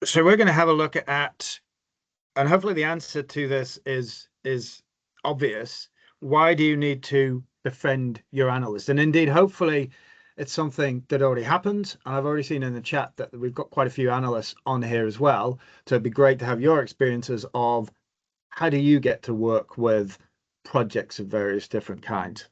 So we're going to have a look at, and hopefully the answer to this is obvious. Why do you need to befriend your analyst? And indeed, hopefully it's something that already happens. And I've already seen in the chat that we've got quite a few analysts on here as well. So it'd be great to have your experiences of how do you get to work with projects of various different kinds.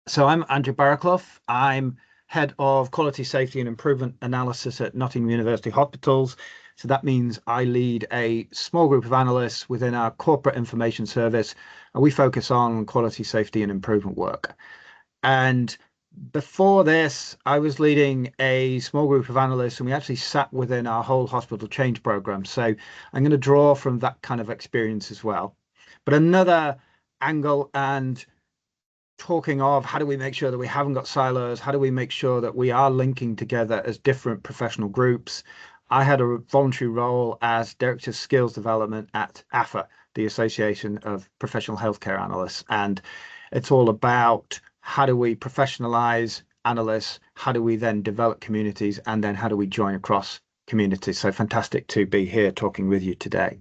So I'm Andrew Barraclough. I'm Head of Quality, Safety and Improvement Analysis at Nottingham University Hospitals. So that means I lead a small group of analysts within our corporate information service, and we focus on quality, safety and improvement work. And before this, I was leading a small group of analysts, and we actually sat within our whole hospital change program. So I'm going to draw from that kind of experience as well. But another angle, and talking of how do we make sure that we haven't got silos, how do we make sure that we are linking together as different professional groups. I had a voluntary role as Director of Skills Development at AFA, the Association of Professional Healthcare Analysts. And it's all about how do we professionalize analysts, how do we then develop communities, and then how do we join across communities. So fantastic to be here talking with you today.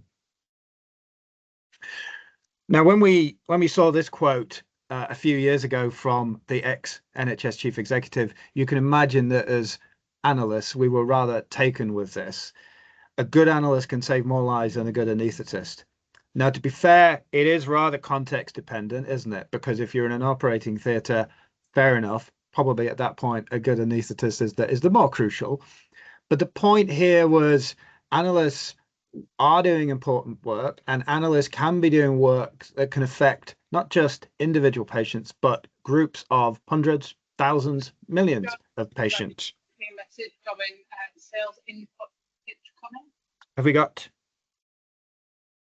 Now, when we saw this quote a few years ago from the ex-NHS chief executive, you can imagine that as analysts, we were rather taken with this. A good analyst can save more lives than a good anaesthetist. Now, to be fair, it is rather context dependent, isn't it? Because if you're in an operating theatre, fair enough, probably at that point, a good anaesthetist is the more crucial. But the point here was analysts are doing important work, and analysts can be doing work that can affect not just individual patients, but groups of hundreds, thousands, millions of patients. Message going, sales input pitch coming. Have we got?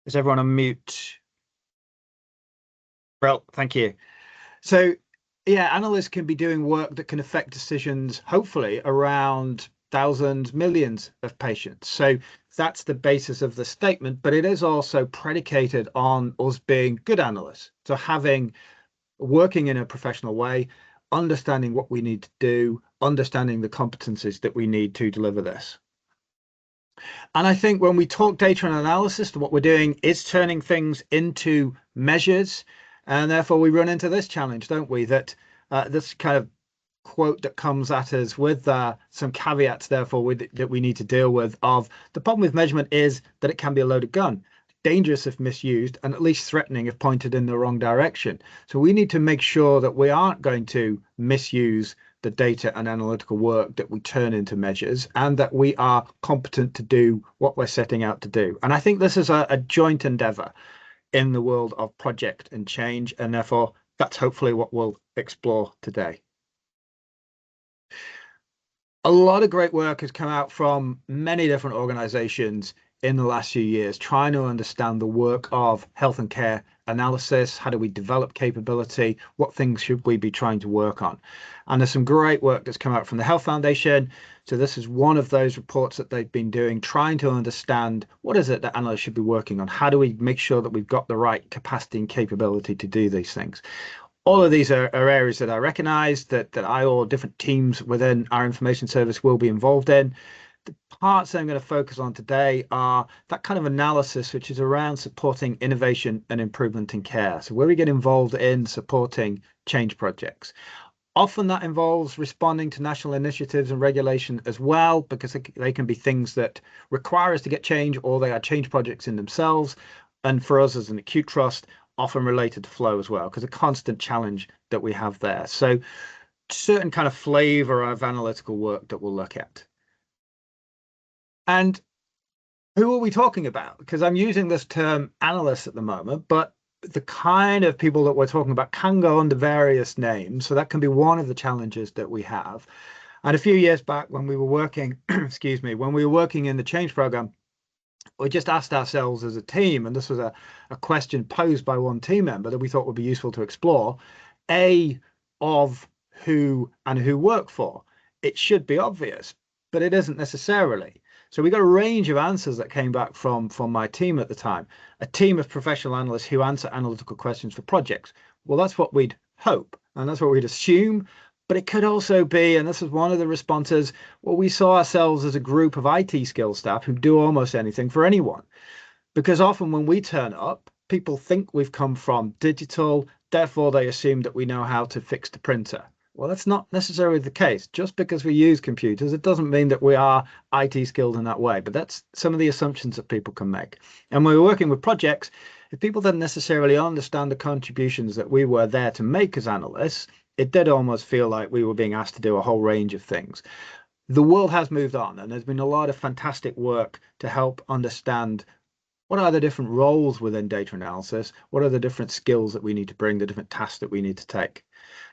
Is everyone on mute? Well, thank you. So, yeah, analysts can be doing work that can affect decisions, hopefully, around thousands, millions of patients. So that's the basis of the statement, but it is also predicated on us being good analysts. So working in a professional way, understanding what we need to do, understanding the competencies that we need to deliver this. And I think when we talk data and analysis, what we're doing is turning things into measures. And therefore we run into this challenge, don't we? That this kind of quote that comes at us with some caveats, therefore, that we need to deal with. Of the problem with measurement is that it can be a loaded gun, dangerous if misused, and at least threatening if pointed in the wrong direction. So we need to make sure that we aren't going to misuse the data and analytical work that we turn into measures, and that we are competent to do what we're setting out to do. And I think this is a joint endeavor in the world of project and change, and therefore that's hopefully what we'll explore today. A lot of great work has come out from many different organizations in the last few years, trying to understand the work of health and care analysis. How do we develop capability? What things should we be trying to work on? And there's some great work that's come out from the Health Foundation. So this is one of those reports that they've been doing, trying to understand what is it that analysts should be working on? How do we make sure that we've got the right capacity and capability to do these things? All of these are areas that I recognize that I or different teams within our information service will be involved in. The parts that I'm going to focus on today are that kind of analysis, which is around supporting innovation and improvement in care. So where we get involved in supporting change projects. Often that involves responding to national initiatives and regulation as well, because they can be things that require us to get change, or they are change projects in themselves. And for us as an acute trust, often related to flow as well, because a constant challenge that we have there. So certain kind of flavor of analytical work that we'll look at. And who are we talking about? Because I'm using this term analyst at the moment, but the kind of people that we're talking about can go under various names. So that can be one of the challenges that we have. And a few years back when we were working, excuse me, when we were working in the change program, we just asked ourselves as a team, and this was a question posed by one team member that we thought would be useful to explore, of who and who work for. It should be obvious, but it isn't necessarily. So we got a range of answers that came back from my team at the time, a team of professional analysts who answer analytical questions for projects. Well, that's what we'd hope, and that's what we'd assume, But it could also be, and this is one of the responses, well, we saw ourselves as a group of IT skills staff who do almost anything for anyone. Because often when we turn up, people think we've come from digital, therefore they assume that we know how to fix the printer. Well, that's not necessarily the case. Just because we use computers, it doesn't mean that we are IT skilled in that way. But that's some of the assumptions that people can make. And when we're working with projects, if people didn't necessarily understand the contributions that we were there to make as analysts, it did almost feel like we were being asked to do a whole range of things. The world has moved on, and there's been a lot of fantastic work to help understand what are the different roles within data analysis, what are the different skills that we need to bring, the different tasks that we need to take.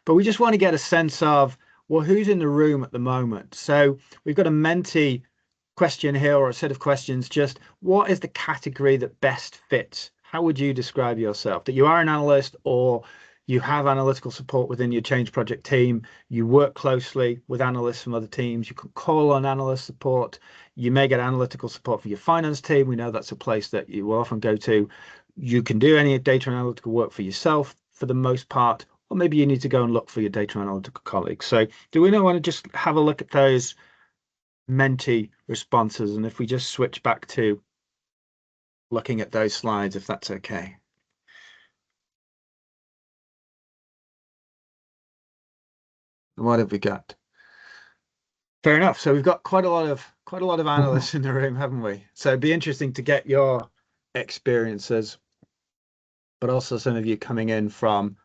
But we just want to get a sense of, well, who's in the room at the moment? So we've got a Menti question here, or a set of questions. Just what is the category that best fits? How would you describe yourself? That you are an analyst, or you have analytical support within your change project team, you work closely with analysts from other teams, you can call on analyst support, you may get analytical support for your finance team. We know that's a place that you will often go to. You can do any data analytical work for yourself for the most part, or maybe you need to go and look for your data analytical colleagues. So do we not want to just have a look at those Menti responses? And if we just switch back to looking at those slides, if that's okay. What have we got? Fair enough. So we've got quite a lot of analysts in the room, haven't we? So it'd be interesting to get your experiences, but also some of you coming in from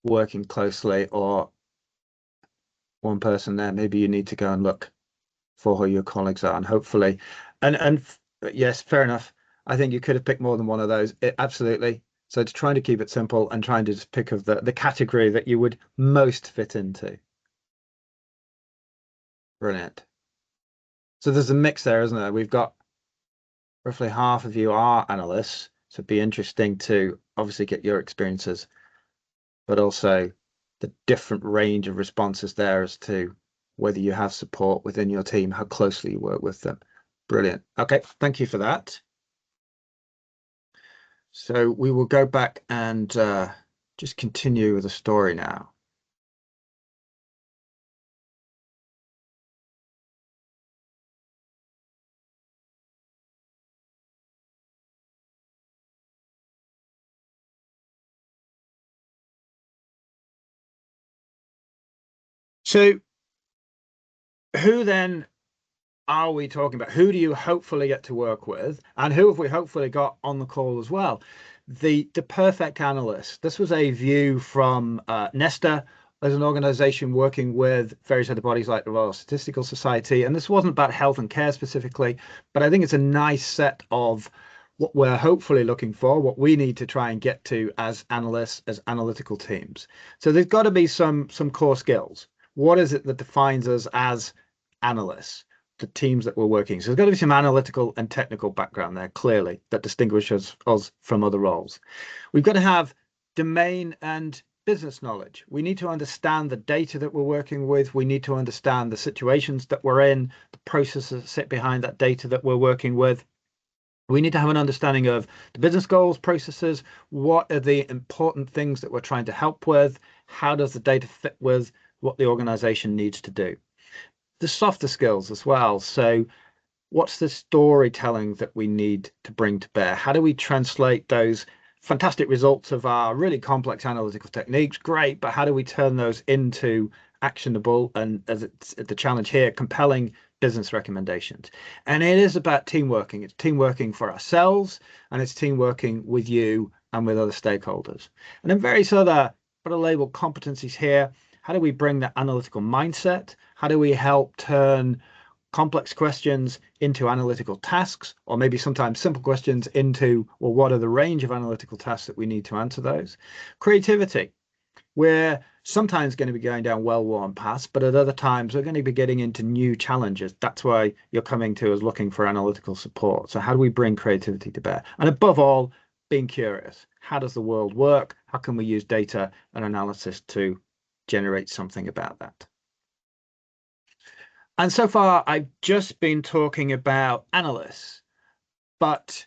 working closely, or one person there. Maybe you need to go and look for who your colleagues are, and hopefully, and yes, fair enough. I think you could have picked more than one of those. Absolutely. So it's trying to keep it simple and trying to just pick of the category that you would most fit into. Brilliant. So there's a mix there, isn't there? We've got roughly half of you are analysts, so it'd be interesting to obviously get your experiences, but also the different range of responses there as to whether you have support within your team, how closely you work with them. Brilliant. Okay, thank you for that. So we will go back and just continue with the story now. So who then are we talking about? Who do you hopefully get to work with, and who have we hopefully got on the call as well? The perfect analyst. This was a view from Nesta as an organization working with various other bodies like the Royal Statistical Society. And this wasn't about health and care specifically, but I think it's a nice set of what we're hopefully looking for, what we need to try and get to as analysts, as analytical teams. So there's got to be some core skills. What is it that defines us as analysts? The teams that we're working. So there's got to be some analytical and technical background there, clearly, that distinguishes us from other roles. We've got to have domain and business knowledge. We need to understand the data that we're working with. We need to understand the situations that we're in, the processes that sit behind that data that we're working with. We need to have an understanding of the business goals, processes, what are the important things that we're trying to help with, how does the data fit with what the organization needs to do. The softer skills as well. So what's the storytelling that we need to bring to bear? How do we translate those fantastic results of our really complex analytical techniques? Great, but how do we turn those into actionable, and as it's the challenge here, compelling business recommendations? And it is about team working. It's team working for ourselves, and it's team working with you and with other stakeholders. And then various other, what are labeled competencies here. How do we bring that analytical mindset? How do we help turn complex questions into analytical tasks, or maybe sometimes simple questions into, well, what are the range of analytical tasks that we need to answer those? Creativity. We're sometimes going to be going down well-worn paths, but at other times we're going to be getting into new challenges. That's why you're coming to us looking for analytical support. So how do we bring creativity to bear? And above all, being curious. How does the world work? How can we use data and analysis to generate something about that? And so far, I've just been talking about analysts, but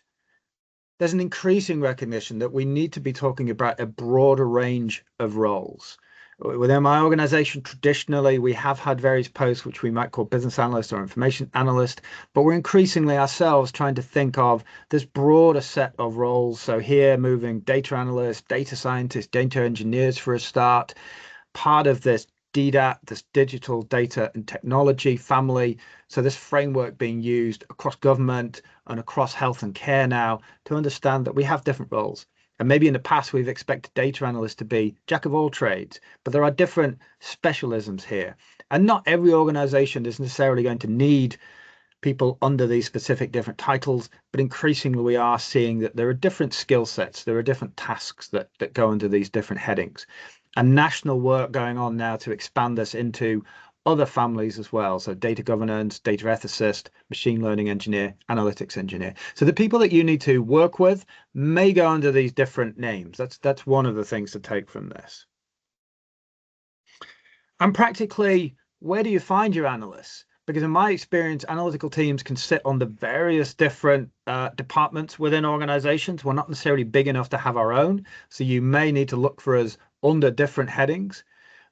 there's an increasing recognition that we need to be talking about a broader range of roles. Within my organization, traditionally, we have had various posts which we might call business analyst or information analyst, but we're increasingly ourselves trying to think of this broader set of roles. So here, moving data analysts, data scientists, data engineers for a start, part of this DDAT, this digital data and technology family. So this framework being used across government and across health and care now to understand that we have different roles. And maybe in the past, we've expected data analysts to be jack of all trades, but there are different specialisms here. And not every organization is necessarily going to need people under these specific different titles, but increasingly we are seeing that there are different skill sets, there are different tasks that go under these different headings. And national work going on now to expand this into other families as well. So data governance, data ethicist, machine learning engineer, analytics engineer. So the people that you need to work with may go under these different names. That's one of the things to take from this. And practically, where do you find your analysts? Because in my experience, analytical teams can sit on the various different departments within organizations. We're not necessarily big enough to have our own. So you may need to look for us under different headings.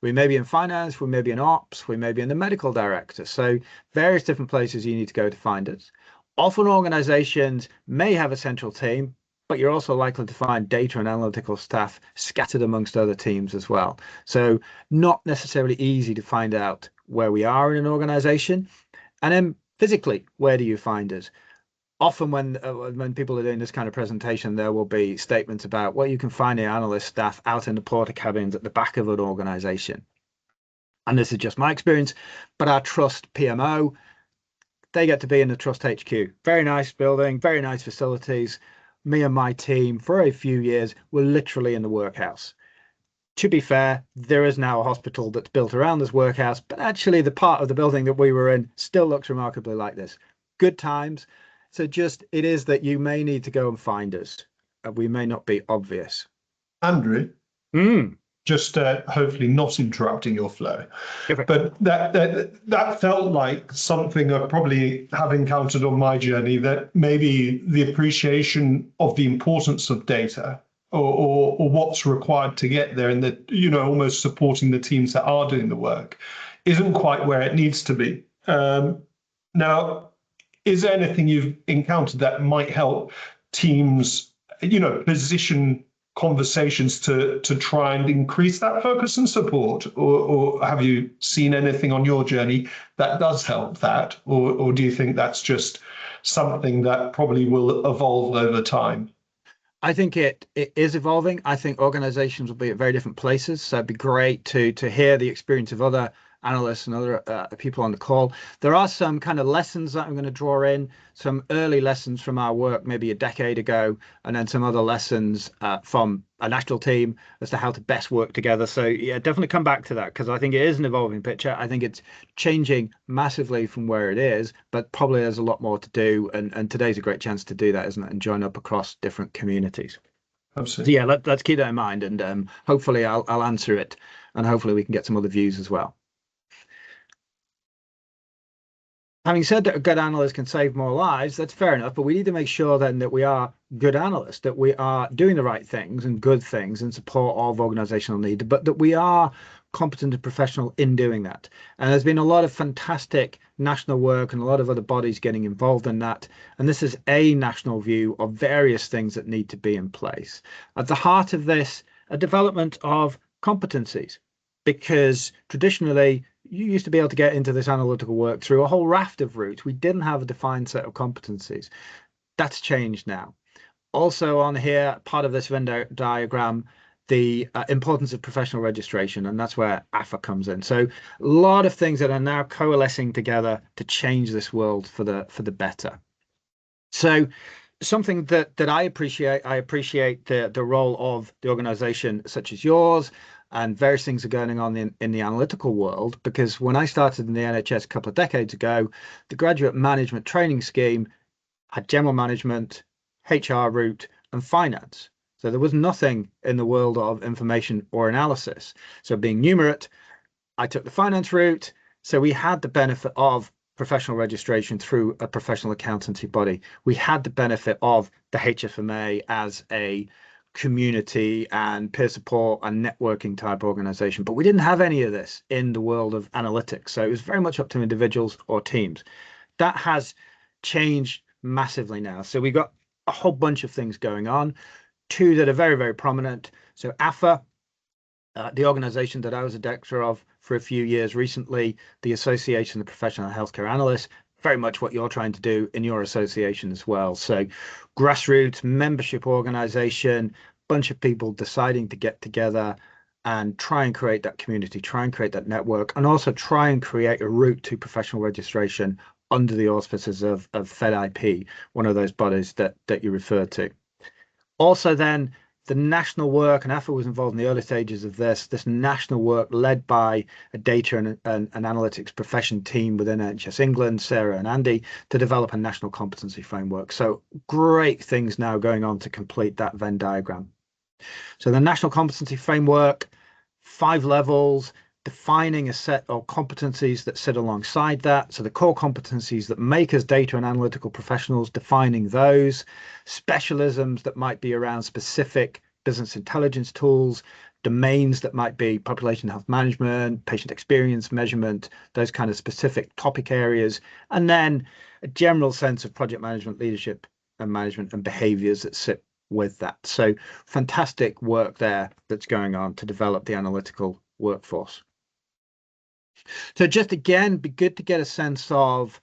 We may be in finance, we may be in ops, we may be in the medical director. So various different places you need to go to find us. Often organizations may have a central team, but you're also likely to find data and analytical staff scattered amongst other teams as well. So not necessarily easy to find out where we are in an organization. And then physically, where do you find us? Often when people are doing this kind of presentation, there will be statements about, well, you can find the analyst staff out in the porta cabins at the back of an organization. And this is just my experience, but our trust PMO, they get to be in the trust HQ. Very nice building, very nice facilities. Me and my team for a few years were literally in the workhouse. To be fair, there is now a hospital that's built around this workhouse, but actually the part of the building that we were in still looks remarkably like this. Good times. So just, it is that you may need to go and find us. We may not be obvious. Andrew, just hopefully not interrupting your flow, Perfect. but that felt like something I probably have encountered on my journey, that maybe the appreciation of the importance of data or what's required to get there, and that, you know, almost supporting the teams that are doing the work isn't quite where it needs to be. Now, is there anything you've encountered that might help teams, you know, position conversations to try and increase that focus and support, or have you seen anything on your journey that does help that, or do you think that's just something that probably will evolve over time? I think it is evolving. I think organizations will be at very different places. So it'd be great to hear the experience of other analysts and other people on the call. There are some kind of lessons that I'm going to draw in, some early lessons from our work maybe a decade ago, and then some other lessons from a national team as to how to best work together. So yeah, definitely come back to that, because I think it is an evolving picture. I think it's changing massively from where it is, but probably there's a lot more to do. And today's a great chance to do that, isn't it? And join up across different communities. Absolutely. So yeah, let's keep that in mind, and hopefully I'll answer it, and hopefully we can get some other views as well. Having said that a good analyst can save more lives, that's fair enough, but we need to make sure then that we are good analysts, that we are doing the right things and good things in support of organizational need, but that we are competent and professional in doing that. And there's been a lot of fantastic national work and a lot of other bodies getting involved in that. And this is a national view of various things that need to be in place. At the heart of this, a development of competencies, because traditionally, you used to be able to get into this analytical work through a whole raft of routes. We didn't have a defined set of competencies. That's changed now. Also on here, part of this Venn diagram, the importance of professional registration, and that's where AFA comes in. So a lot of things that are now coalescing together to change this world for the better. So something that I appreciate the role of the organization such as yours, and various things are going on in the analytical world, because when I started in the NHS a couple of decades ago, the graduate management training scheme had general management, HR route, and finance. So there was nothing in the world of information or analysis. So being numerate, I took the finance route. So we had the benefit of professional registration through a professional accountancy body. We had the benefit of the HFMA as a community and peer support and networking type organization. But we didn't have any of this in the world of analytics. So it was very much up to individuals or teams. That has changed massively now. So we've got a whole bunch of things going on, two that are very, very prominent. So AFA, the organization that I was a director of for a few years recently, the Association of Professional Healthcare Analysts, very much what you're trying to do in your association as well. So grassroots membership organization, bunch of people deciding to get together and try and create that community, try and create that network, and also try and create a route to professional registration under the auspices of FedIP, one of those bodies that you referred to. Also then, the national work, and AFA was involved in the early stages of this national work led by a data and analytics profession team within NHS England, Sarah and Andy, to develop a national competency framework. So great things now going on to complete that Venn diagram. So the national competency framework, 5 levels, defining a set of competencies that sit alongside that. So the core competencies that make us data and analytical professionals, defining those, specialisms that might be around specific business intelligence tools, domains that might be population health management, patient experience measurement, those kind of specific topic areas, and then a general sense of project management, leadership and management and behaviors that sit with that. So fantastic work there that's going on to develop the analytical workforce. So just again, be good to get a sense of,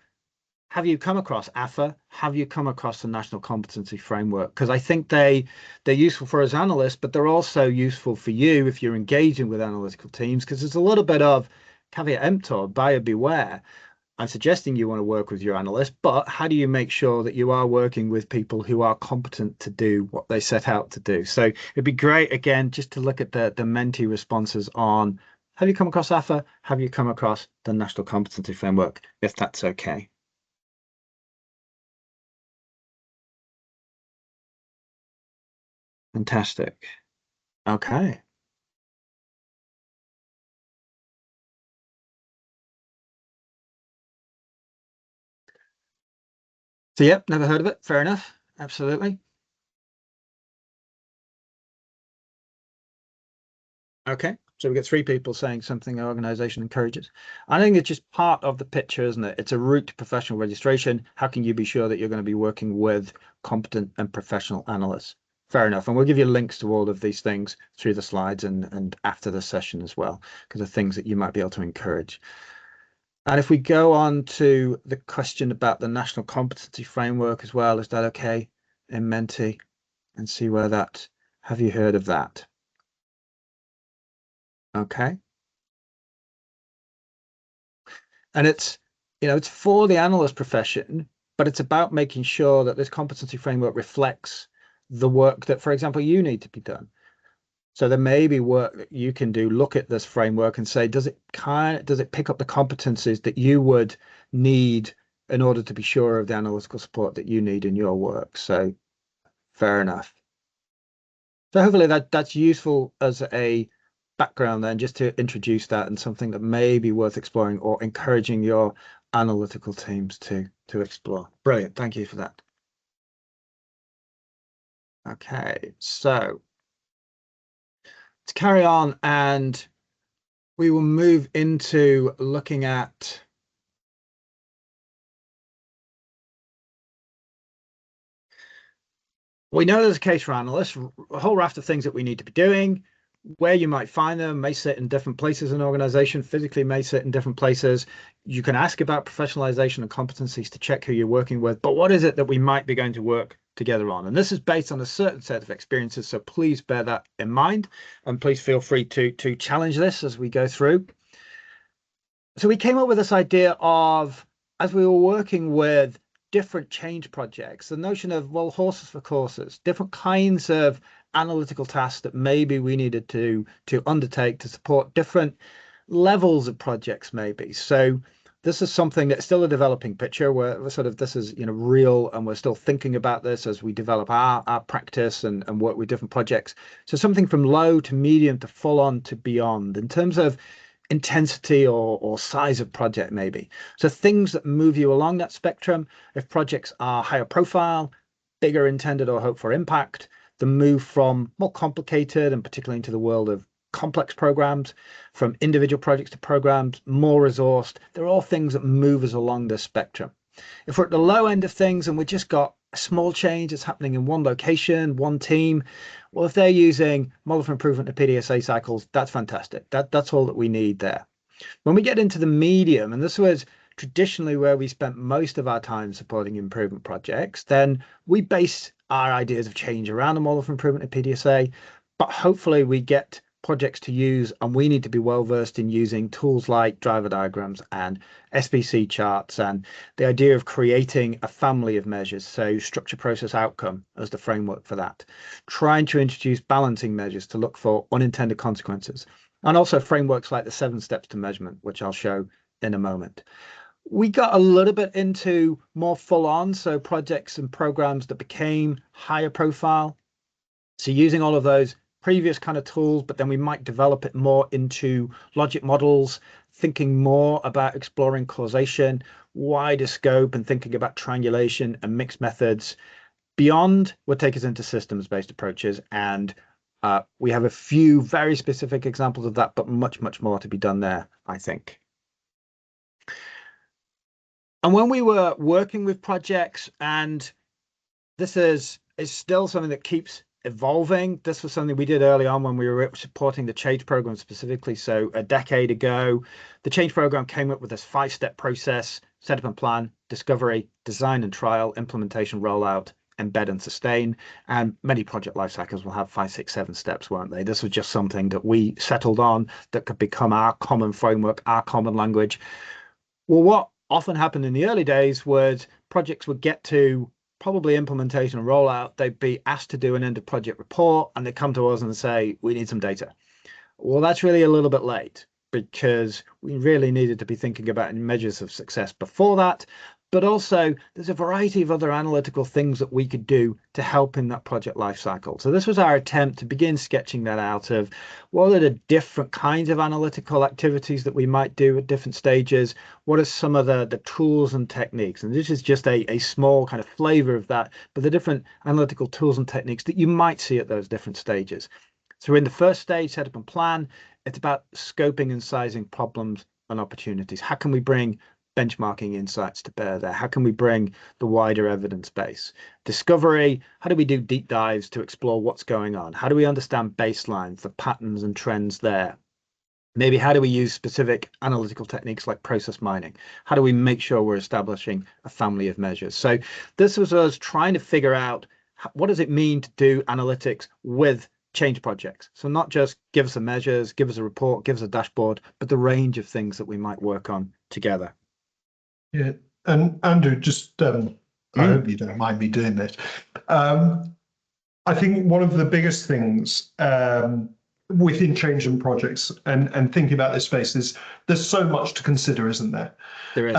have you come across AFA? Have you come across the National Competency Framework? Because I think they're useful for us analysts, but they're also useful for you if you're engaging with analytical teams, because there's a little bit of caveat emptor, buyer beware. I'm suggesting you want to work with your analyst, but how do you make sure that you are working with people who are competent to do what they set out to do? So it'd be great, again, just to look at the mentee responses on, have you come across AFA? Have you come across the National Competency Framework, if that's okay? Fantastic. Okay. So, yep, never heard of it. Fair enough. Absolutely. Okay. So we get 3 people saying something the organization encourages. I think it's just part of the picture, isn't it? It's a route to professional registration. How can you be sure that you're going to be working with competent and professional analysts? Fair enough. And we'll give you links to all of these things through the slides and after the session as well, because of things that you might be able to encourage. And if we go on to the question about the National Competency Framework as well, is that okay in Menti? And see where that, have you heard of that? Okay. And it's, it's for the analyst profession, but it's about making sure that this competency framework reflects the work that, for example, you need to be done. So there may be work that you can do, look at this framework and say, does it pick up the competencies that you would need in order to be sure of the analytical support that you need in your work? So fair enough. So hopefully that's useful as a background then, just to introduce that, and something that may be worth exploring or encouraging your analytical teams to explore. Brilliant. Thank you for that. Okay, so to carry on, and we will move into looking at we know there's a case for analysts, a whole raft of things that we need to be doing. Where you might find them may sit in different places in an organization, physically may sit in different places. You can ask about professionalization and competencies to check who you're working with, but what is it that we might be going to work together on? And this is based on a certain set of experiences, so please bear that in mind, and please feel free to challenge this as we go through. So we came up with this idea of, as we were working with different change projects, the notion of, well, horses for courses, different kinds of analytical tasks that maybe we needed to undertake to support different levels of projects maybe. So this is something that's still a developing picture, where we're sort of, this is real, and we're still thinking about this as we develop our practice and work with different projects. So something from low to medium to full on to beyond in terms of intensity or size of project maybe. So things that move you along that spectrum, if projects are higher profile, bigger intended or hope for impact, the move from more complicated and particularly into the world of complex programs, from individual projects to programs, more resourced. They're all things that move us along this spectrum. If we're at the low end of things and we've just got a small change that's happening in one location, one team, well, if they're using model for improvement to PDSA cycles, that's fantastic. That's all that we need there. When we get into the medium, and this was traditionally where we spent most of our time supporting improvement projects, then we base our ideas of change around a model for improvement to PDSA, but hopefully we get projects to use, and we need to be well versed in using tools like driver diagrams and SPC charts, and the idea of creating a family of measures, so structure, process, outcome as the framework for that, trying to introduce balancing measures to look for unintended consequences, and also frameworks like the 7 steps to measurement, which I'll show in a moment. We got a little bit into more full on, so projects and programs that became higher profile, so using all of those previous kind of tools, but then we might develop it more into logic models, thinking more about exploring causation, wider scope, and thinking about triangulation and mixed methods. Beyond will take us into systems-based approaches, and we have a few very specific examples of that, but much, much more to be done there, I think. And when we were working with projects, and this is still something that keeps evolving. This was something we did early on when we were supporting the change program specifically. So a decade ago, the change program came up with this 5-step process: set up and plan, discovery, design and trial, implementation, rollout, embed and sustain. And many project life cycles will have 5, 6, 7 steps, won't they? This was just something that we settled on that could become our common framework, our common language. Well, what often happened in the early days was projects would get to probably implementation and rollout, they'd be asked to do an end of project report, and they come to us and say, we need some data. Well, that's really a little bit late, because we really needed to be thinking about measures of success before that. But also there's a variety of other analytical things that we could do to help in that project life cycle. So this was our attempt to begin sketching that out of what are the different kinds of analytical activities that we might do at different stages. What are some of the tools and techniques? And this is just a small kind of flavor of that, but the different analytical tools and techniques that you might see at those different stages. So in the first stage, set up and plan, it's about scoping and sizing problems and opportunities. How can we bring benchmarking insights to bear there? How can we bring the wider evidence base? Discovery, how do we do deep dives to explore what's going on? How do we understand baselines, the patterns and trends there? Maybe how do we use specific analytical techniques like process mining? How do we make sure we're establishing a family of measures? So this was us trying to figure out what does it mean to do analytics with change projects. So not just give us the measures, give us a report, give us a dashboard, but the range of things that we might work on together. Yeah, and Andrew, just I hope you don't mind me doing this. I think one of the biggest things within change and projects and thinking about this space is there's so much to consider, isn't there? There is.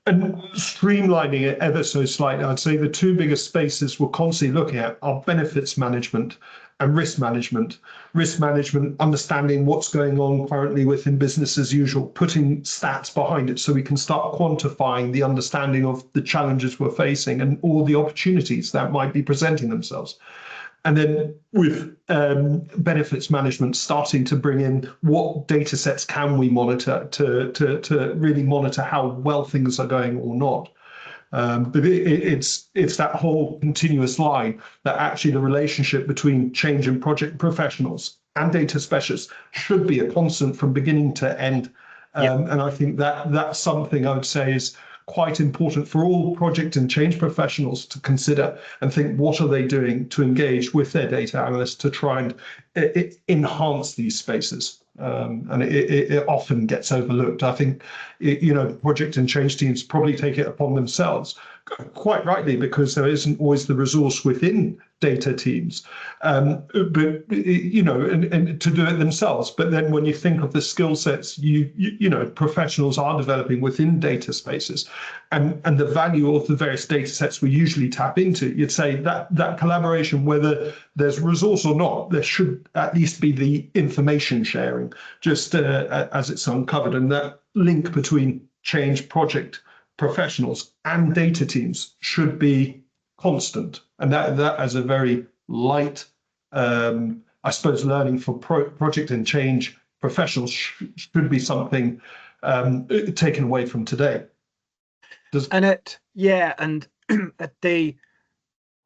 And streamlining it ever so slightly, I'd say the 2 biggest spaces we're constantly looking at are benefits management and risk management. Risk management, understanding what's going on currently within business as usual, putting stats behind it so we can start quantifying the understanding of the challenges we're facing and all the opportunities that might be presenting themselves. And then with benefits management, starting to bring in what data sets can we monitor to really monitor how well things are going or not. But it's that whole continuous line that actually the relationship between change and project professionals and data specialists should be a constant from beginning to end. And I think that's something I would say is quite important for all project and change professionals to consider and think, what are they doing to engage with their data analysts to try and enhance these spaces? And it often gets overlooked. I think, project and change teams probably take it upon themselves, quite rightly, because there isn't always the resource within data teams, but and to do it themselves. But then when you think of the skill sets, professionals are developing within data spaces, and the value of the various data sets we usually tap into, you'd say that collaboration, whether there's resource or not, there should at least be the information sharing, just as it's uncovered, and that link between change project professionals and data teams should be constant, and that as a very light. I suppose learning for project and change professionals should be something taken away from today. And at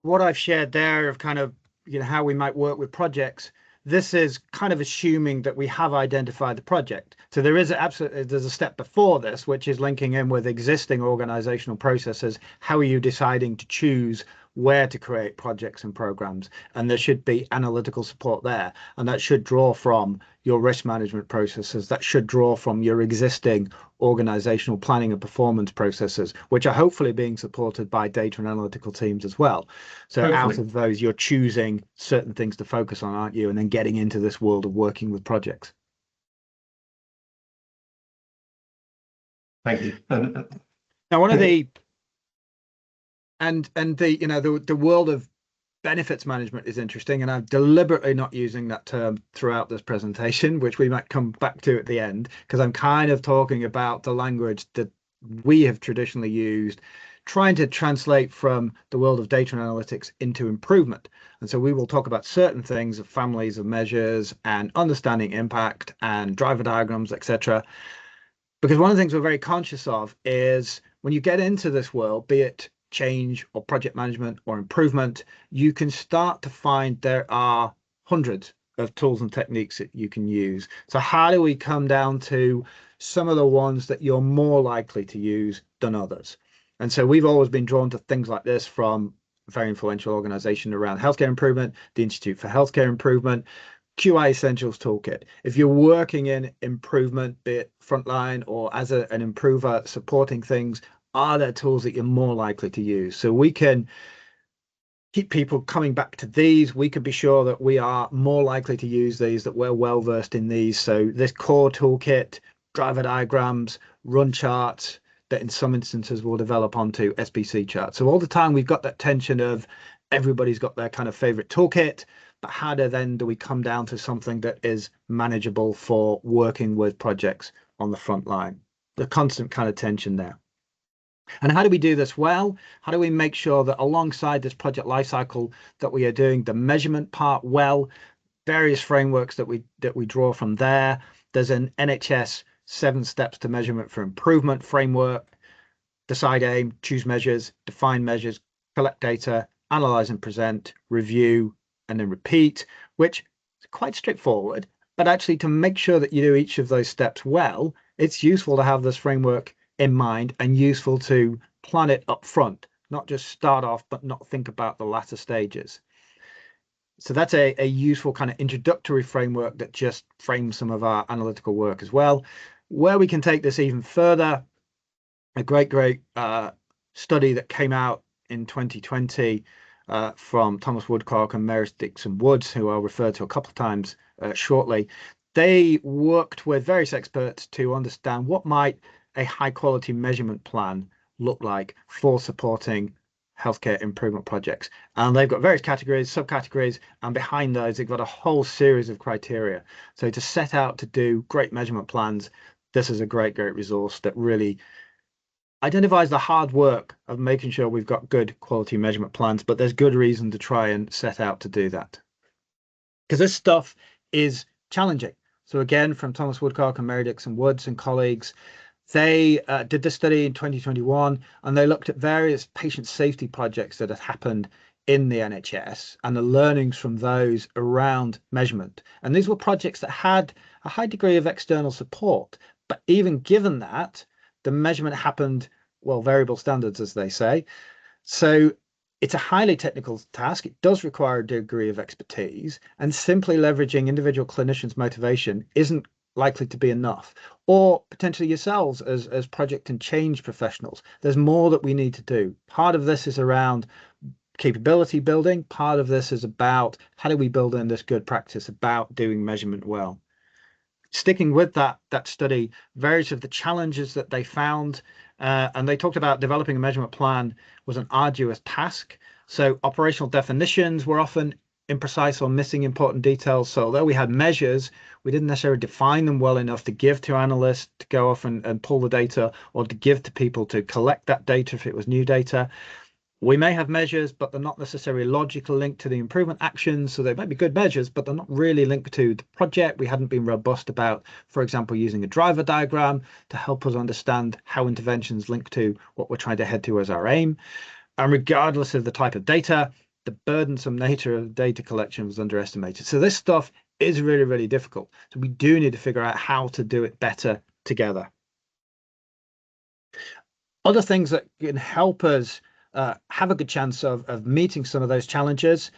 what I've shared there of kind of how we might work with projects, this is kind of assuming that we have identified the project. So there's a step before this, which is linking in with existing organizational processes. How are you deciding to choose where to create projects and programs? And there should be analytical support there, and that should draw from your risk management processes, that should draw from your existing organizational planning and performance processes, which are hopefully being supported by data and analytical teams as well. So hopefully, out of those, you're choosing certain things to focus on, aren't you? And then getting into this world of working with projects. Thank you. Now, one of the the world of benefits management is interesting, and I'm deliberately not using that term throughout this presentation, which we might come back to at the end, because I'm kind of talking about the language that we have traditionally used, trying to translate from the world of data and analytics into improvement. And so we will talk about certain things of families of measures and understanding impact and driver diagrams, etc. Because one of the things we're very conscious of is when you get into this world, be it change or project management or improvement, you can start to find there are hundreds of tools and techniques that you can use. So how do we come down to some of the ones that you're more likely to use than others? And so we've always been drawn to things like this from a very influential organization around healthcare improvement, the Institute for Healthcare Improvement, QI Essentials Toolkit. If you're working in improvement, be it frontline or as an improver supporting things, are there tools that you're more likely to use? So we can keep people coming back to these. We can be sure that we are more likely to use these, that we're well versed in these. So this core toolkit, driver diagrams, run charts, that in some instances will develop onto SPC charts. So all the time we've got that tension of everybody's got their kind of favorite toolkit, but how do we come down to something that is manageable for working with projects on the front line? The constant kind of tension there. And how do we do this well? How do we make sure that alongside this project lifecycle that we are doing the measurement part well? Various frameworks that we draw from there. There's an NHS 7 steps to measurement for improvement framework. Decide, aim, choose measures, define measures, collect data, analyze and present, review, and then repeat, which is quite straightforward. But actually, to make sure that you do each of those steps well, it's useful to have this framework in mind and useful to plan it up front, not just start off, but not think about the latter stages. So that's a useful kind of introductory framework that just frames some of our analytical work as well. Where we can take this even further, a great study that came out in 2020 from Thomas Woodcock and Meredith Dixon Woods, who I'll refer to a couple of times shortly. They worked with various experts to understand what might a high quality measurement plan look like for supporting healthcare improvement projects. And they've got various categories, subcategories, and behind those, they've got a whole series of criteria. So to set out to do great measurement plans, this is a great resource that really identifies the hard work of making sure we've got good quality measurement plans, but there's good reason to try and set out to do that. Because this stuff is challenging. So again, from Thomas Woodcock and Mary Dixon Woods and colleagues, they did this study in 2021, and they looked at various patient safety projects that had happened in the NHS and the learnings from those around measurement. And these were projects that had a high degree of external support. But even given that, the measurement happened, well, variable standards, as they say. So it's a highly technical task. It does require a degree of expertise, and simply leveraging individual clinicians' motivation isn't likely to be enough, or potentially yourselves as project and change professionals. There's more that we need to do. Part of this is around capability building. Part of this is about how do we build in this good practice about doing measurement well. Sticking with that study, various of the challenges that they found, and they talked about developing a measurement plan was an arduous task. So operational definitions were often imprecise or missing important details. So although we had measures, we didn't necessarily define them well enough to give to analysts to go off and pull the data, or to give to people to collect that data if it was new data. We may have measures, but they're not necessarily logical linked to the improvement actions. So they might be good measures, but they're not really linked to the project. We hadn't been robust about, for example, using a driver diagram to help us understand how interventions link to what we're trying to head to as our aim. And regardless of the type of data, the burdensome nature of data collection was underestimated. So this stuff is really, really difficult. So we do need to figure out how to do it better together. Other things that can help us have a good chance of meeting some of those challenges,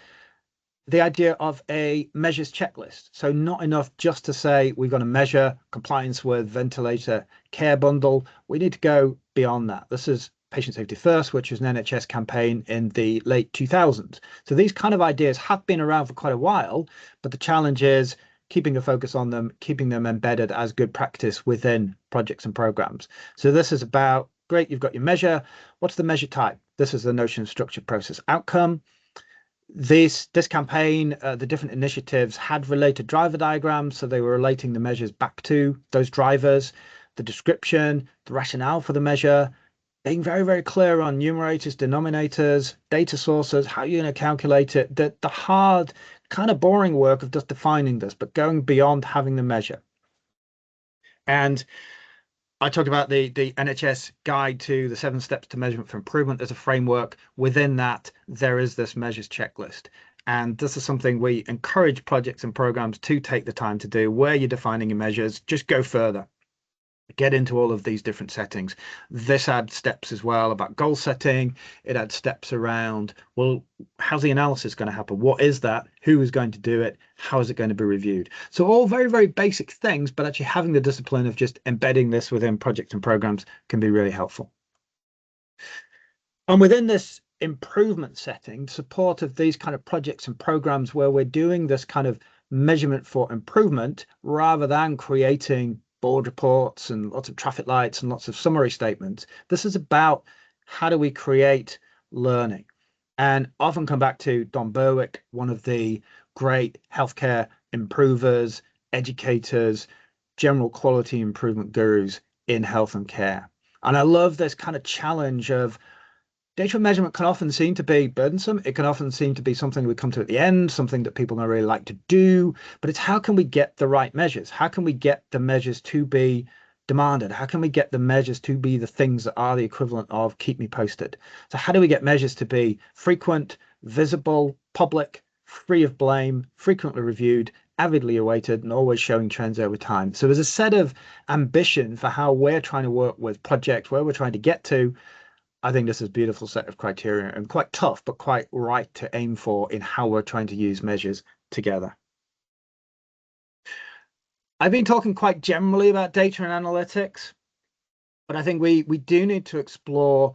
the idea of a measures checklist. So not enough just to say we've got to measure compliance with ventilator care bundle. We need to go beyond that. This is Patient Safety First, which was an NHS campaign in the late 2000s. So these kind of ideas have been around for quite a while, but the challenge is keeping a focus on them, keeping them embedded as good practice within projects and programs. So this is about, great, you've got your measure. What's the measure type? This is the notion of structure, process, outcome. This campaign, the different initiatives had related driver diagrams, so they were relating the measures back to those drivers, the description, the rationale for the measure, being very, very clear on numerators, denominators, data sources, how you're going to calculate it, the hard, kind of boring work of just defining this, but going beyond having the measure. And I talked about the NHS guide to the 7 steps to measurement for improvement as a framework. Within that, there is this measures checklist. And this is something we encourage projects and programs to take the time to do. Where you're defining your measures, just go further. Get into all of these different settings. This adds steps as well about goal setting. It adds steps around, well, how's the analysis going to happen? What is that? Who is going to do it? How is it going to be reviewed? So all very, very basic things, but actually having the discipline of just embedding this within projects and programs can be really helpful. And within this improvement setting, support of these kind of projects and programs where we're doing this kind of measurement for improvement rather than creating board reports and lots of traffic lights and lots of summary statements. This is about how do we create learning, and often come back to Don Berwick, one of the great healthcare improvers, educators, general quality improvement gurus in health and care. And I love this kind of challenge of data measurement can often seem to be burdensome. It can often seem to be something we come to at the end, something that people don't really like to do, but it's how can we get the right measures? How can we get the measures to be demanded? How can we get the measures to be the things that are the equivalent of keep me posted? So how do we get measures to be frequent, visible, public, free of blame, frequently reviewed, avidly awaited, and always showing trends over time? So there's a set of ambition for how we're trying to work with projects, where we're trying to get to. I think this is a beautiful set of criteria and quite tough, but quite right to aim for in how we're trying to use measures together. I've been talking quite generally about data and analytics, but I think we do need to explore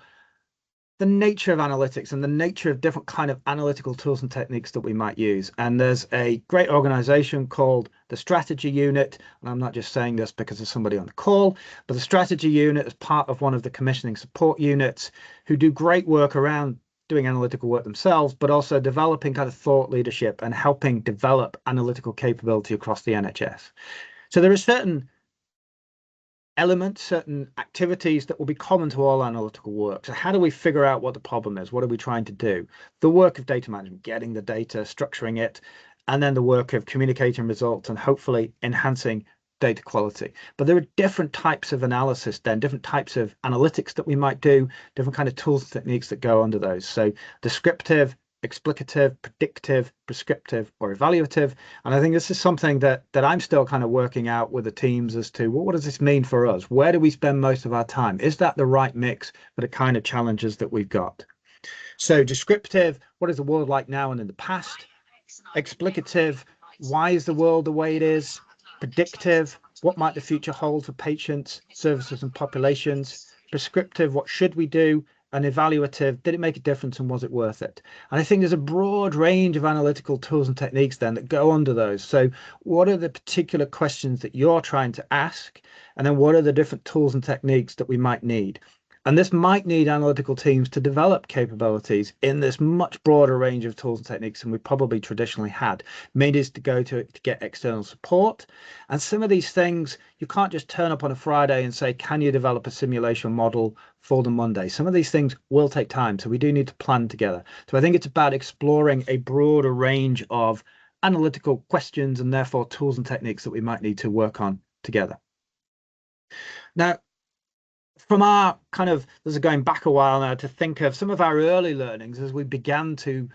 the nature of analytics and the nature of different kind of analytical tools and techniques that we might use. And there's a great organization called the Strategy Unit. And I'm not just saying this because there's somebody on the call, but the Strategy Unit is part of one of the commissioning support units who do great work around doing analytical work themselves, but also developing kind of thought leadership and helping develop analytical capability across the NHS. So there are certain elements, certain activities that will be common to all analytical work. So how do we figure out what the problem is? What are we trying to do? The work of data management, getting the data, structuring it, and then the work of communicating results and hopefully enhancing data quality. But there are different types of analysis then, different types of analytics that we might do, different kind of tools and techniques that go under those. So descriptive, explicative, predictive, prescriptive, or evaluative. And I think this is something that I'm still kind of working out with the teams as to, well, what does this mean for us? Where do we spend most of our time? Is that the right mix for the kind of challenges that we've got? So descriptive, what is the world like now and in the past? Explicative, why is the world the way it is? Predictive, what might the future hold for patients, services, and populations? Prescriptive, what should we do? And evaluative, did it make a difference and was it worth it? And I think there's a broad range of analytical tools and techniques then that go under those. So what are the particular questions that you're trying to ask? And then what are the different tools and techniques that we might need? And this might need analytical teams to develop capabilities in this much broader range of tools and techniques than we probably traditionally had. May need to go to get external support. And some of these things, you can't just turn up on a Friday and say, can you develop a simulation model for the Monday? Some of these things will take time. So we do need to plan together. So I think it's about exploring a broader range of analytical questions and therefore tools and techniques that we might need to work on together. Now, from our kind of, this is going back a while now, to think of some of our early learnings as we began to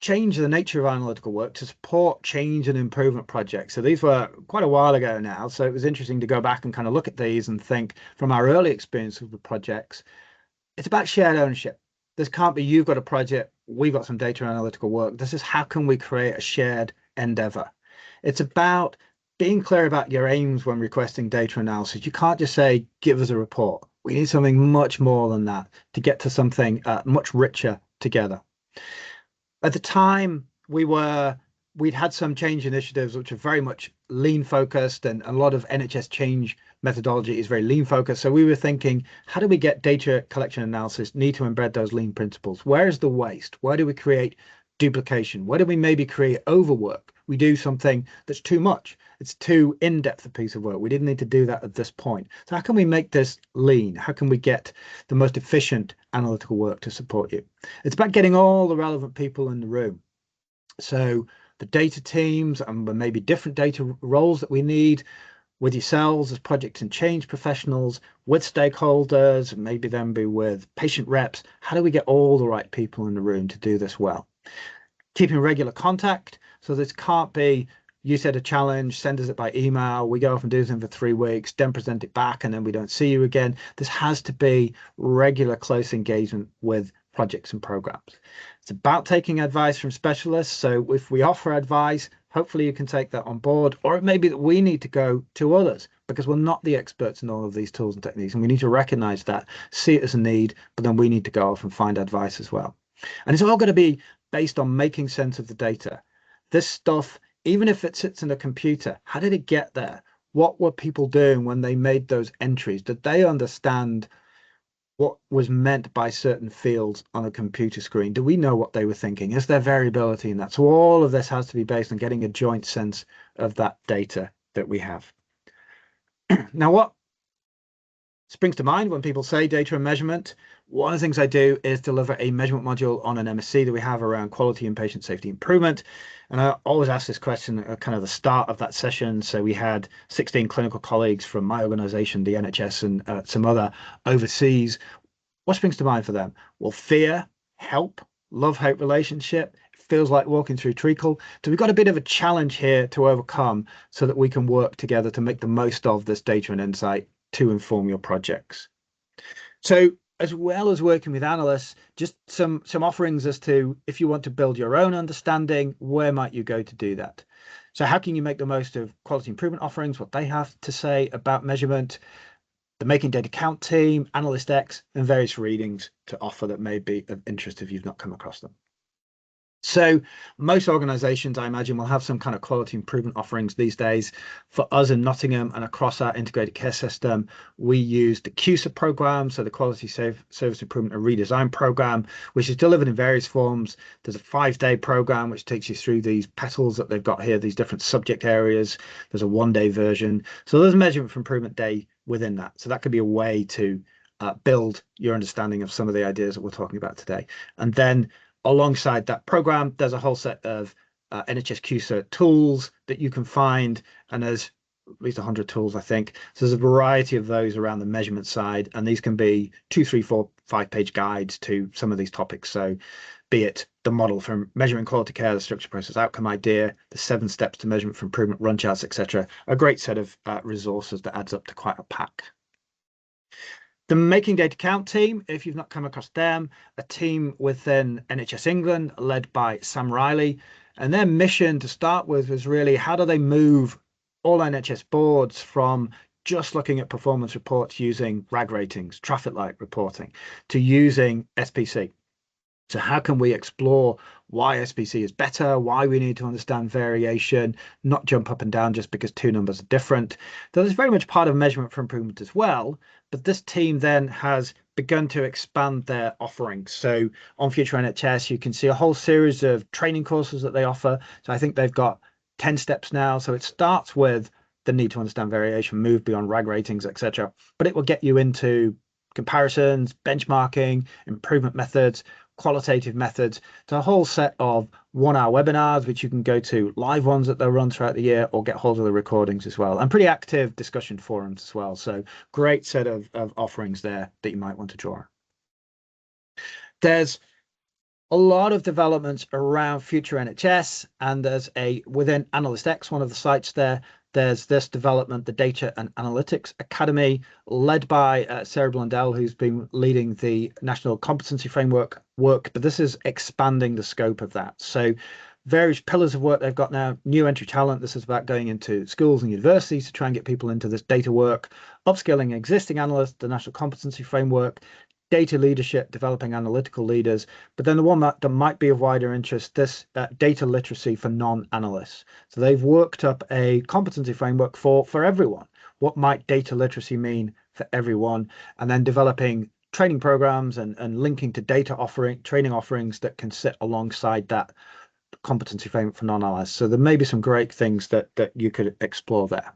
change the nature of analytical work to support change and improvement projects. So these were quite a while ago now. So it was interesting to go back and kind of look at these and think from our early experience with the projects, it's about shared ownership. This can't be you've got a project, we've got some data analytical work. This is how can we create a shared endeavor. It's about being clear about your aims when requesting data analysis. You can't just say, give us a report. We need something much more than that to get to something much richer together. At the time, we'd had some change initiatives which are very much lean focused, and a lot of NHS change methodology is very lean focused. So we were thinking, how do we get data collection analysis need to embed those lean principles? Where is the waste? Where do we create duplication? Where do we maybe create overwork? We do something that's too much. It's too in-depth a piece of work. We didn't need to do that at this point. So how can we make this lean? How can we get the most efficient analytical work to support you? It's about getting all the relevant people in the room. So the data teams and maybe different data roles that we need with yourselves as project and change professionals, with stakeholders, and maybe then be with patient reps. How do we get all the right people in the room to do this well? Keeping regular contact. So this can't be, you set a challenge, send us it by email, we go off and do something for 3 weeks, then present it back, and then we don't see you again. This has to be regular, close engagement with projects and programs. It's about taking advice from specialists. So if we offer advice, hopefully you can take that on board, or it may be that we need to go to others because we're not the experts in all of these tools and techniques. And we need to recognize that, see it as a need, but then we need to go off and find advice as well. And it's all going to be based on making sense of the data. This stuff, even if it sits in a computer, how did it get there? What were people doing when they made those entries? Did they understand what was meant by certain fields on a computer screen? Do we know what they were thinking? Is there variability in that? So all of this has to be based on getting a joint sense of that data that we have. Now, what springs to mind when people say data and measurement? One of the things I do is deliver a measurement module on an MSc that we have around quality and patient safety improvement. And I always ask this question at kind of the start of that session. So we had 16 clinical colleagues from my organization, the NHS, and some other overseas. What springs to mind for them? Well, fear, help, love-hate relationship. It feels like walking through treacle. So we've got a bit of a challenge here to overcome so that we can work together to make the most of this data and insight to inform your projects. So as well as working with analysts, just some offerings as to if you want to build your own understanding, where might you go to do that? So how can you make the most of quality improvement offerings, what they have to say about measurement, the Making Data Count team, Analyst X, and various readings to offer that may be of interest if you've not come across them. So most organizations, I imagine, will have some kind of quality improvement offerings these days. For us in Nottingham and across our integrated care system, we use the QSA program, so the Quality Service Improvement and Redesign program, which is delivered in various forms. There's a 5-day program, which takes you through these petals that they've got here, these different subject areas. There's a 1-day version. So there's a measurement for improvement day within that. So that could be a way to build your understanding of some of the ideas that we're talking about today. And then alongside that program, there's a whole set of NHS QSA tools that you can find, and there's at least 100 tools, I think. So there's a variety of those around the measurement side, and these can be 2, 3, 4, 5-page guides to some of these topics. So be it the model for measuring quality care, the structure, process, outcome idea, the 7 steps to measurement for improvement, run charts, etc. A great set of resources that adds up to quite a pack. The Making Data Count team, if you've not come across them, a team within NHS England led by Sam Riley, and their mission to start with was really how do they move all NHS boards from just looking at performance reports using RAG ratings, traffic light reporting, to using SPC. So how can we explore why SPC is better, why we need to understand variation, not jump up and down just because 2 numbers are different. So there's very much part of measurement for improvement as well. But this team then has begun to expand their offerings. So on Future NHS, you can see a whole series of training courses that they offer. So I think they've got 10 steps now. So it starts with the need to understand variation, move beyond RAG ratings, etc. But it will get you into comparisons, benchmarking, improvement methods, qualitative methods. So a whole set of 1-hour webinars, which you can go to, live ones that they'll run throughout the year, or get hold of the recordings as well, and pretty active discussion forums as well. So great set of offerings there that you might want to draw. There's a lot of developments around Future NHS, and there's within Analyst X, one of the sites there, there's this development, the Data and Analytics Academy, led by Sarah Blundell, who's been leading the National Competency Framework work, but this is expanding the scope of that. So various pillars of work they've got now, new entry talent. This is about going into schools and universities to try and get people into this data work, upskilling existing analysts, the National Competency Framework, data leadership, developing analytical leaders, but then the one that might be of wider interest, this data literacy for non-analysts. So they've worked up a competency framework for everyone. What might data literacy mean for everyone? And then developing training programs and linking to training offerings that can sit alongside that competency framework for non-analysts. So there may be some great things that you could explore there.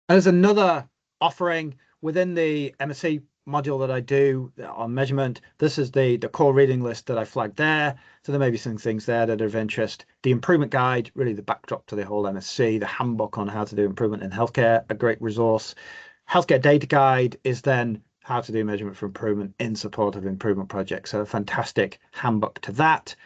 And there's another offering within the MSc module that I do on measurement. This is the core reading list that I flagged there. So there may be some things there that are of interest. The improvement guide, really the backdrop to the whole MSc, the handbook on how to do improvement in healthcare, a great resource. Healthcare data guide is then how to do measurement for improvement in support of improvement projects. So a fantastic handbook to that.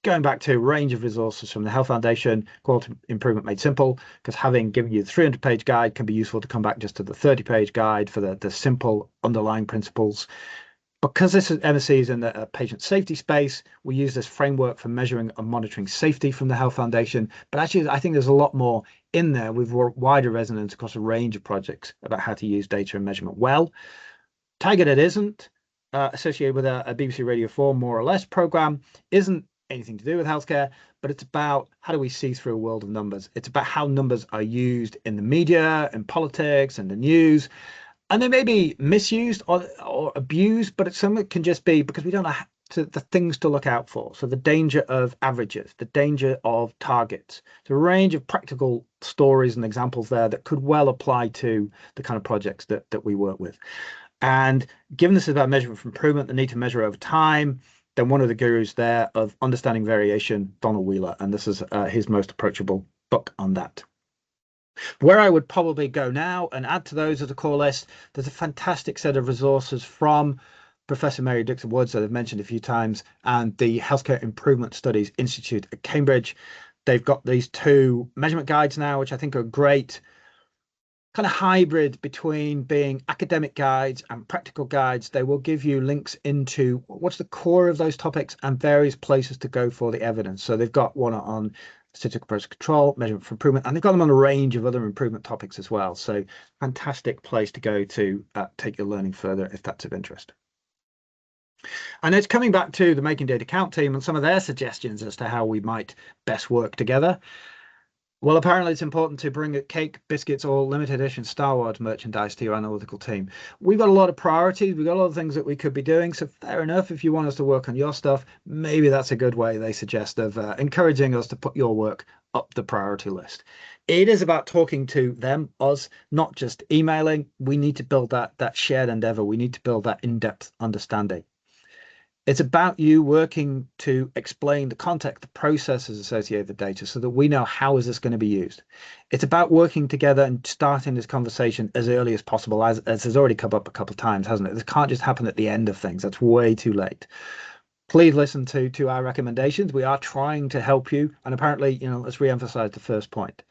Going back to a range of resources from the Health Foundation, Quality Improvement Made Simple, because having given you the 300-page guide can be useful to come back just to the 30-page guide for the simple underlying principles. Because this is MSc is in the patient safety space, we use this framework for measuring and monitoring safety from the Health Foundation. But actually, I think there's a lot more in there with wider resonance across a range of projects about how to use data and measurement well. Targeted isn't associated with a BBC Radio 4 more or less program, isn't anything to do with healthcare, but it's about how do we see through a world of numbers. It's about how numbers are used in the media, in politics, and the news, and they may be misused or abused, but some of it can just be because we don't know the things to look out for. So the danger of averages, the danger of targets. There's a range of practical stories and examples there that could well apply to the kind of projects that we work with. And given this is about measurement for improvement, the need to measure over time, then one of the gurus there of understanding variation, Donald Wheeler, and this is his most approachable book on that. Where I would probably go now and add to those as a core list, there's a fantastic set of resources from Professor Mary Dixon Woods that I've mentioned a few times, and the Healthcare Improvement Studies Institute at Cambridge. They've got these 2 measurement guides now, which I think are great, kind of hybrid between being academic guides and practical guides. They will give you links into what's the core of those topics and various places to go for the evidence. So they've got one on statistical process control, measurement for improvement, and they've got them on a range of other improvement topics as well. So fantastic place to go to take your learning further if that's of interest. And it's coming back to the Making Data Count team and some of their suggestions as to how we might best work together. Well, apparently it's important to bring cake, biscuits, or limited edition Star Wars merchandise to your analytical team. We've got a lot of priorities. We've got a lot of things that we could be doing. So fair enough, if you want us to work on your stuff, maybe that's a good way, they suggest, of encouraging us to put your work up the priority list. It is about talking to them, us, not just emailing. We need to build that shared endeavor. We need to build that in-depth understanding. It's about you working to explain the context, the processes associated with data so that we know how is this going to be used. It's about working together and starting this conversation as early as possible, as has already come up a couple of times, hasn't it? This can't just happen at the end of things. That's way too late. Please listen to our recommendations. We are trying to help you. And apparently, let's re-emphasize the first point.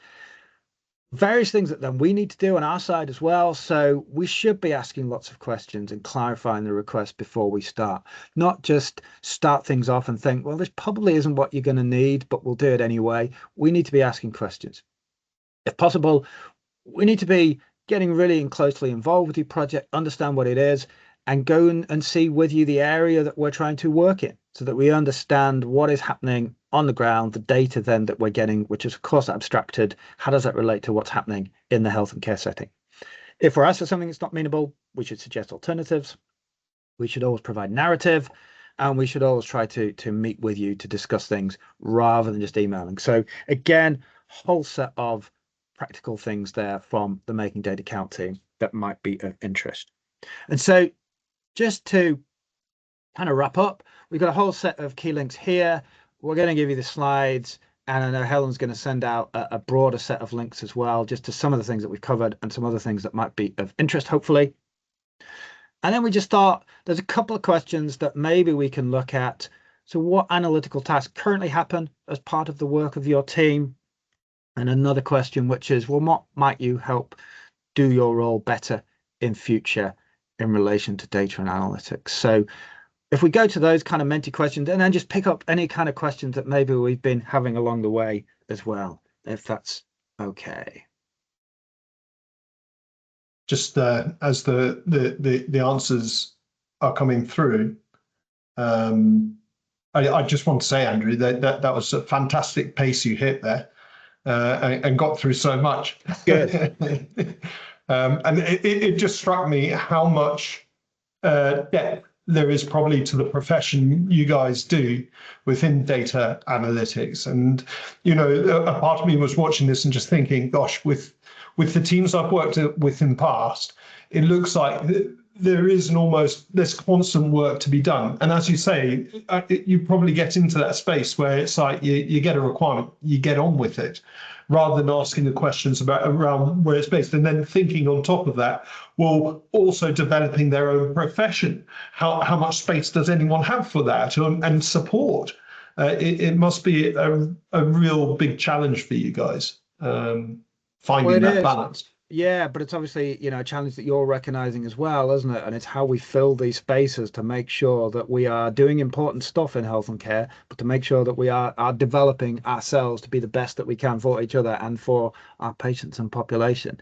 Various things that then we need to do on our side as well. So we should be asking lots of questions and clarifying the request before we start, not just start things off and think, well, this probably isn't what you're going to need, but we'll do it anyway. We need to be asking questions. If possible, we need to be getting really and closely involved with your project, understand what it is, and go and see with you the area that we're trying to work in so that we understand what is happening on the ground, the data then that we're getting, which is of course abstracted. How does that relate to what's happening in the health and care setting? If we're asked for something that's not meanable, we should suggest alternatives. We should always provide narrative, and we should always try to meet with you to discuss things rather than just emailing. So again, whole set of practical things there from the Making Data Count team that might be of interest. And so just to kind of wrap up, we've got a whole set of key links here. We're going to give you the slides, and I know Helen's going to send out a broader set of links as well, just to some of the things that we've covered and some other things that might be of interest, hopefully. And then we just thought there's a couple of questions that maybe we can look at. So what analytical tasks currently happen as part of the work of your team? And another question, which is, well, what might you help do your role better in future in relation to data and analytics? So if we go to those kind of Menti questions and then just pick up any kind of questions that maybe we've been having along the way as well, if that's okay. Just as the answers are coming through, I just want to say, Andrew, that was a fantastic pace you hit there, and got through so much. Good. And it just struck me how much depth there is probably to the profession you guys do within data analytics. And, you know, a part of me was watching this and just thinking, gosh, with the teams I've worked with in the past, it looks like there's constant work to be done. And as you say, you probably get into that space where it's like you get a requirement, you get on with it, rather than asking the questions around where it's based, and then thinking on top of that, well, also developing their own profession. How much space does anyone have for that, and support? It must be a real big challenge for you guys, finding that balance. Yeah, but it's obviously, you know, a challenge that you're recognizing as well, isn't it? And it's how we fill these spaces to make sure that we are doing important stuff in health and care, but to make sure that we are developing ourselves to be the best that we can for each other and for our patients and population.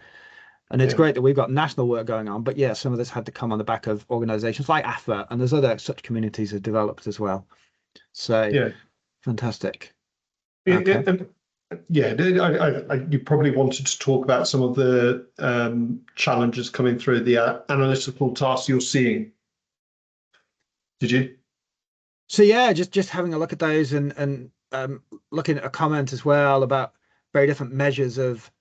And it's great that we've got national work going on, but yeah, some of this had to come on the back of organizations like AFA, and there's other such communities have developed as well. So yeah, fantastic. Okay. Yeah, you probably wanted to talk about some of the challenges coming through the analytical tasks you're seeing. Did you? So yeah, just having a look at those and looking at a comment as well about very different measures of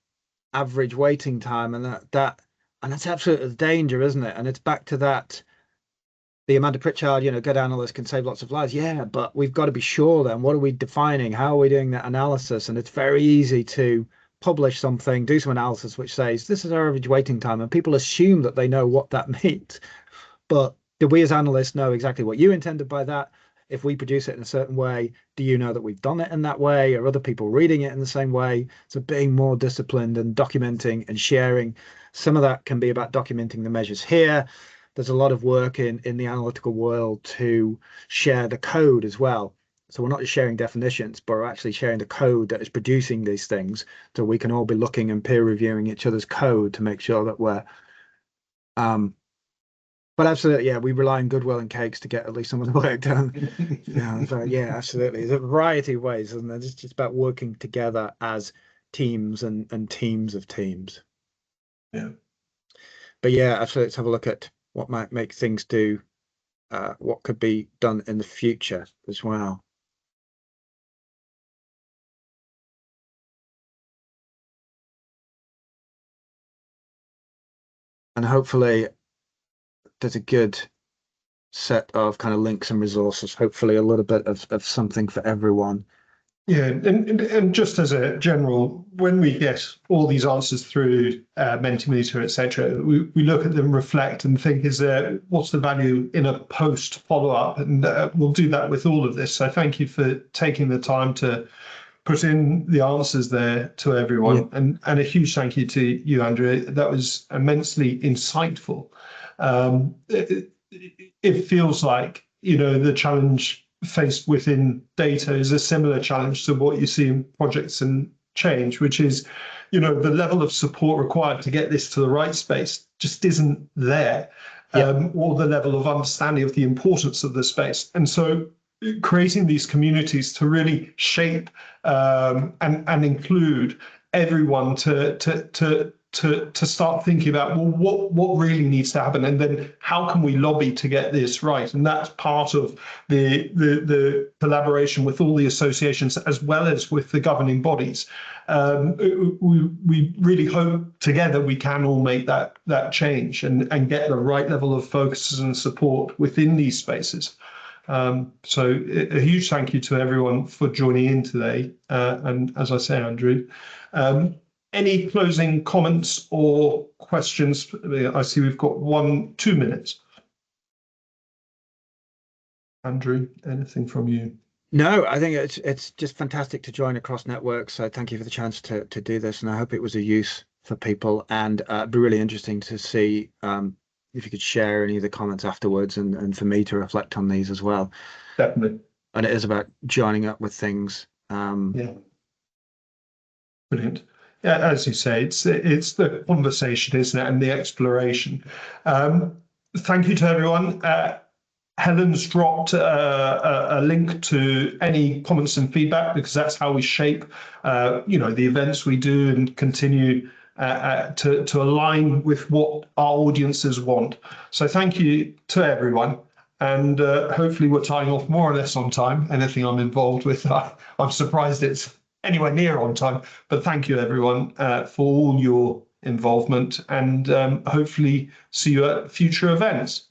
average waiting time, and that's absolutely the danger, isn't it? And it's back to that. The Amanda Pritchard, you know, good analyst can save lots of lives. Yeah, but we've got to be sure then, what are we defining? How are we doing that analysis? And it's very easy to publish something, do some analysis which says this is our average waiting time, and people assume that they know what that means. But do we as analysts know exactly what you intended by that? If we produce it in a certain way, do you know that we've done it in that way? Are other people reading it in the same way? So being more disciplined and documenting and sharing. Some of that can be about documenting the measures here. There's a lot of work in the analytical world to share the code as well. So we're not just sharing definitions, but we're actually sharing the code that is producing these things. So we can all be looking and peer reviewing each other's code to make sure that we're, but absolutely, yeah, we rely on goodwill and cakes to get at least some of the work done. Yeah, so, yeah, absolutely. There's a variety of ways, isn't there? It's just about working together as teams and teams of teams. Yeah. But yeah, absolutely. Let's have a look at what might make things do, what could be done in the future as well. And hopefully there's a good set of kind of links and resources, hopefully a little bit of something for everyone. Yeah, and just as a general, when we get all these answers through Mentimeter, etc., we look at them, reflect, and think, what's the value in a post follow-up? And we'll do that with all of this. So thank you for taking the time to put in the answers there to everyone. Yeah. And a huge thank you to you, Andrew. That was immensely insightful. It feels like, you know, the challenge faced within data is a similar challenge to what you see in projects and change, which is, you know, the level of support required to get this to the right space just isn't there, or the level of understanding of the importance of the space. And so creating these communities to really shape and include everyone to to start thinking about, well, what really needs to happen, and then how can we lobby to get this right? And that's part of the collaboration with all the associations as well as with the governing bodies. We really hope together we can all make that change and get the right level of focus and support within these spaces. So a huge thank you to everyone for joining in today. And as I say, Andrew, any closing comments or questions? I see we've got 2 minutes. Andrew, anything from you? No, I think it's just fantastic to join across networks. So thank you for the chance to do this, and I hope it was a use for people. And it'd be really interesting to see if you could share any of the comments afterwards, and for me to reflect on these as well. Definitely. And it is about joining up with things. Yeah. Brilliant. Yeah, as you say, it's the conversation, isn't it, and the exploration. Thank you to everyone. Helen's dropped a link to any comments and feedback, because that's how we shape, the events we do and continue to align with what our audiences want. So thank you to everyone, and hopefully we're tying off more or less on time. Anything I'm involved with, I'm surprised it's anywhere near on time. But thank you everyone for all your involvement, and hopefully see you at future events.